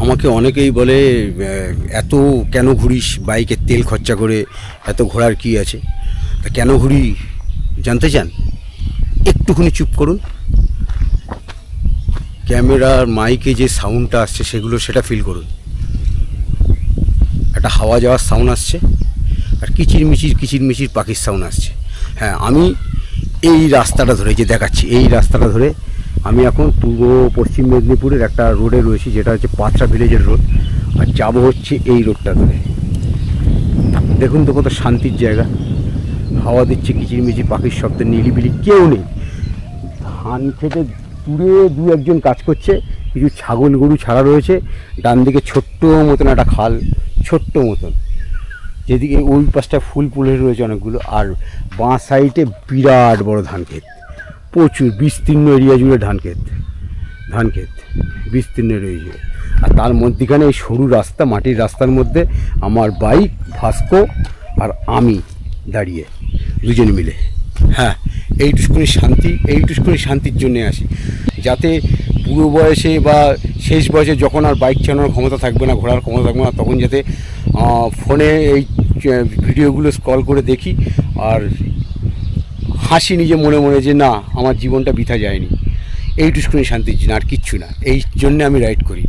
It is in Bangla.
আমাকে অনেকেই বলে এত কেন ঘুরিস, বাইকের তেল খরচা করে এত ঘোরার কি আছে? তা কেন ঘুরি জানতে চান? একটুখানি চুপ করুন, ক্যামেরার মাইকে যে সাউন্ডটা আসছে সেটা ফিল করুন। একটা হাওয়া যাওয়ার সাউন্ড আসছে, আর কিচিরমিচির পাখির সাউন্ড আসছে। হ্যাঁ, আমি এই রাস্তাটা ধরে যে দেখাচ্ছি, এই রাস্তাটা ধরে আমি এখন পূর্ব পশ্চিম মেদিনীপুরের একটা রোডে রয়েছি, যেটা হচ্ছে পাঁচরা ভিলেজের রোড, আর যাবো হচ্ছে এই রোডটা ধরে। দেখুন তো কত শান্তির জায়গা, হাওয়া দিচ্ছে, কিচিরমিচির পাখির শব্দ, নিলিবিলি, কেউ নেই। ধান খেতে দূরে দু একজন কাজ করছে, কিছু ছাগল গরু ছাড়া রয়েছে। ডান দিকে ছোট্ট মতন একটা খাল, ছোট্ট মতন, যেদিকে ওই পাশটা ফুলে রয়েছে অনেকগুলো। আর বাঁ সাইডে বিরাট বড় ধান ক্ষেত, প্রচুর বিস্তীর্ণ এরিয়া জুড়ে ধান ক্ষেত বিস্তীর্ণ রয়েছে। আর তার মধ্যেখানে এই সরু রাস্তা, মাটির রাস্তার মধ্যে আমার বাইক ভাস্কো আর আমি দাঁড়িয়ে, দুজন মিলে। হ্যাঁ, এইটুকুনি শান্তির জন্যে আসি, যাতে বুড়ো বয়সে বা শেষ বয়সে যখন আর বাইক চালানোর ক্ষমতা থাকবে না, ঘোরার ক্ষমতা থাকবে না, তখন যাতে ফোনে এই ভিডিওগুলো স্ক্রল করে দেখি আর হাসি নিজে মনে মনে, যে না, আমার জীবনটা বৃথা যায়নি। এইটুকুনি শান্তির জন্য, আর কিচ্ছু না। এই জন্যে আমি রাইড করি।